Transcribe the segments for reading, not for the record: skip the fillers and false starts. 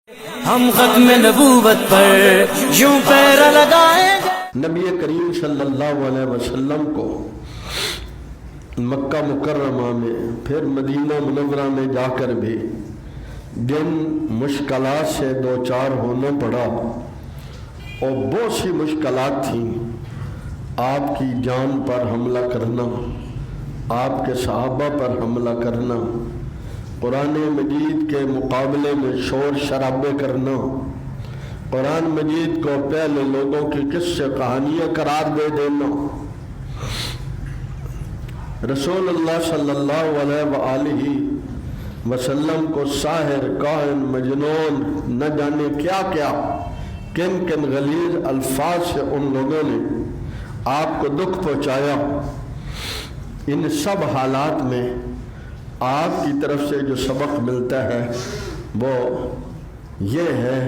ہم ختم نبوت پر یوں پیرا لگائیں گے۔ نبی کریم صلی اللہ علیہ وسلم کو مکہ مکرمہ میں پھر مدینہ منورہ میں جا کر بھی جن مشکلات سے دو چار ہونا پڑا اور بہت سی مشکلات تھیں، آپ کی جان پر حملہ کرنا، آپ کے صحابہ پر حملہ کرنا، قرآن مجید کے مقابلے میں شور شرابے کرنا، قرآن مجید کو پہلے لوگوں کی قصے کہانیاں قرار دے دینا، رسول اللہ صلی اللہ علیہ وآلہ وسلم کو ساحر، کاہن، مجنون، نہ جانے کیا کیا کن کن غلیظ الفاظ سے ان لوگوں نے آپ کو دکھ پہنچایا۔ ان سب حالات میں آپ کی طرف سے جو سبق ملتا ہے وہ یہ ہے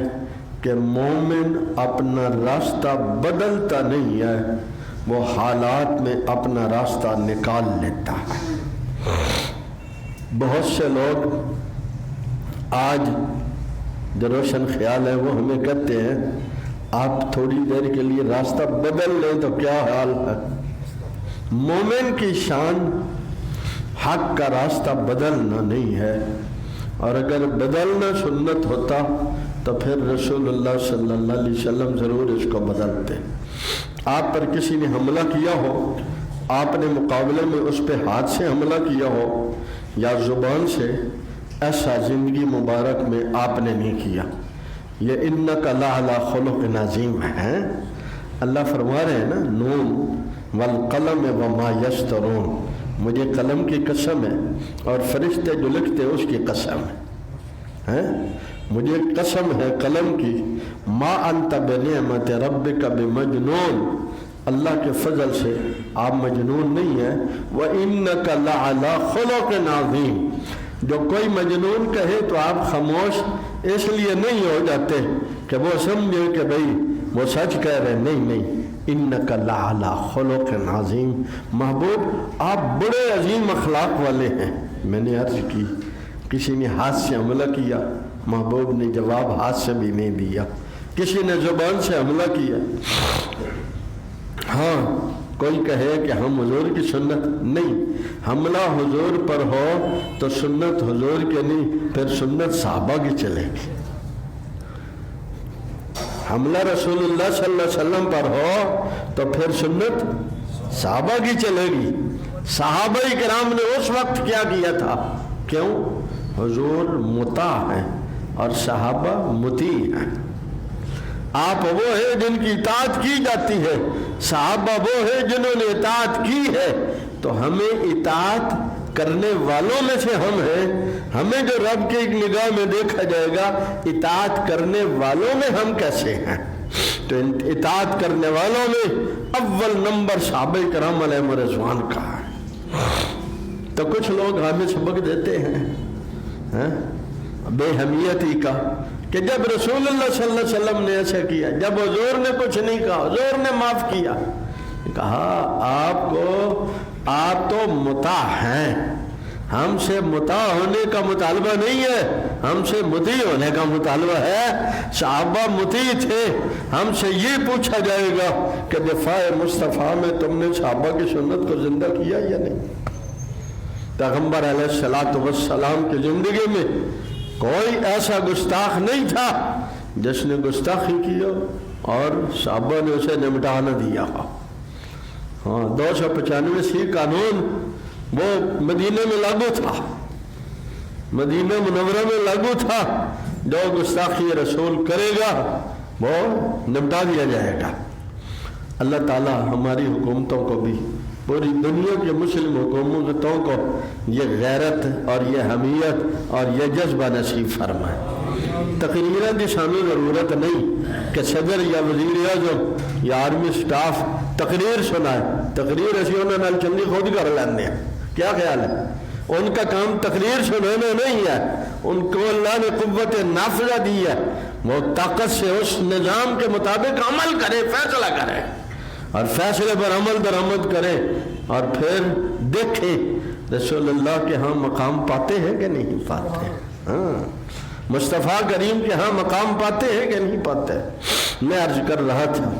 کہ مومن اپنا راستہ بدلتا نہیں ہے، وہ حالات میں اپنا راستہ نکال لیتا ہے۔ بہت سے لوگ آج جو روشن خیال ہے وہ ہمیں کہتے ہیں آپ تھوڑی دیر کے لیے راستہ بدل لیں تو کیا حال ہے۔ مومن کی شان حق کا راستہ بدلنا نہیں ہے، اور اگر بدلنا سنت ہوتا تو پھر رسول اللہ صلی اللہ علیہ وسلم ضرور اس کو بدلتے۔ آپ پر کسی نے حملہ کیا ہو، آپ نے مقابلے میں اس پہ ہاتھ سے حملہ کیا ہو یا زبان سے، ایسا زندگی مبارک میں آپ نے نہیں کیا۔ یہ انک لعلی خلق عظیم ہے۔ اللہ فرما رہے ہیں نا، نون والقلم وما یسطرون، مجھے قلم کی قسم ہے اور فرشتے جو لکھتے اس کی قسم ہے، مجھے قسم ہے قلم کی، ما انت بنعمت ربک بمجنون، اللہ کے فضل سے آپ مجنون نہیں ہیں۔ وَإِنَّكَ لَعَلَىٰ خُلُقٍ عَظِيمٍ، جو کوئی مجنون کہے تو آپ خاموش اس لیے نہیں ہو جاتے کہ وہ سمجھے کہ بھئی وہ سچ کہہ رہے، نہیں، اِنَّكَ لَعَلَىٰ خُلُقٍ عَظِيمٍ، محبوب آپ بڑے عظیم اخلاق والے ہیں۔ میں نے عرض کی کسی نے ہاتھ سے حملہ کیا، محبوب نے جواب ہاتھ سے بھی نہیں دیا۔ کسی نے زبان سے حملہ کیا، ہاں کوئی کہے کہ ہم حضور کی سنت نہیں، حملہ حضور پر ہو تو سنت حضور کے نہیں، پھر سنت صحابہ کی چلے گی۔ حملہ رسول اللہ صلی اللہ علیہ وسلم پر ہو تو پھر سنت صحابہ کی چلے گی۔ صحابہ کرام نے اس وقت کیا کیا تھا؟ کیوں؟ حضور مطاع ہیں اور صحابہ مطیع ہیں۔ آپ وہ ہیں جن کی اطاعت کی جاتی ہے، صحابہ وہ ہیں جنہوں نے اطاعت کی ہے، تو ہمیں اطاعت کرنے والوں میں سے ہم ہیں۔ ہمیں جو رب کی نگاہ میں دیکھا جائے گا، اطاعت کرنے والوں میں ہم کیسے ہیں؟ تو اطاعت کرنے والوں میں اول نمبر صحابہ کرام علیہ رضوان کا ہے۔ تو کچھ لوگ ہمیں سبق دیتے ہیں بے حمیتی کا کہ جب رسول اللہ صلی اللہ علیہ وسلم نے ایسا کیا، جب حضور نے کچھ نہیں کہا، حضور نے معاف کیا، کہا آپ تو مطاع ہیں، ہم سے مطاع ہونے کا مطالبہ نہیں ہے، ہم سے مطیع ہونے کا مطالبہ ہے۔ صحابہ مطیع تھے، ہم سے یہ پوچھا جائے گا کہ دفاع مصطفیٰ میں تم نے صحابہ کی سنت کو زندہ کیا یا نہیں؟ پیغمبر علیہ السلام کی زندگی میں کوئی ایسا گستاخ نہیں تھا جس نے گستاخی کیا اور صحابہ نے اسے نمٹا نہ دیا۔ 295 قانون وہ مدینہ میں لاگو تھا، مدینہ منورہ میں لاگو تھا، جو گستاخی رسول کرے گا وہ نمٹا دیا جائے گا۔ اللہ تعالی ہماری حکومتوں کو بھی، پوری دنیا کے مسلم حکومتوں کو یہ غیرت اور یہ حمیت اور یہ جذبہ نصیب فرمائے۔ تقریریں دی سانو ضرورت نہیں کہ صدر یا وزیر اعظم یا آرمی سٹاف تقریر سنائے، تقریر اسی انہوں نے چندی خود کر لینے ہیں، کیا خیال ہے؟ ان کا کام تقریر سنانا نہیں ہے، ان کو اللہ نے قوت نافذہ دی ہے، وہ طاقت سے اس نظام کے مطابق عمل کرے، فیصلہ کرے اور فیصلے پر عمل درآمد کرے، اور پھر دیکھیں رسول اللہ کے ہاں مقام پاتے ہیں کہ نہیں پاتے۔ مصطفیٰ کریم کے ہاں مقام پاتے ہیں کہ نہیں پاتے؟ میں عرض کر رہا تھا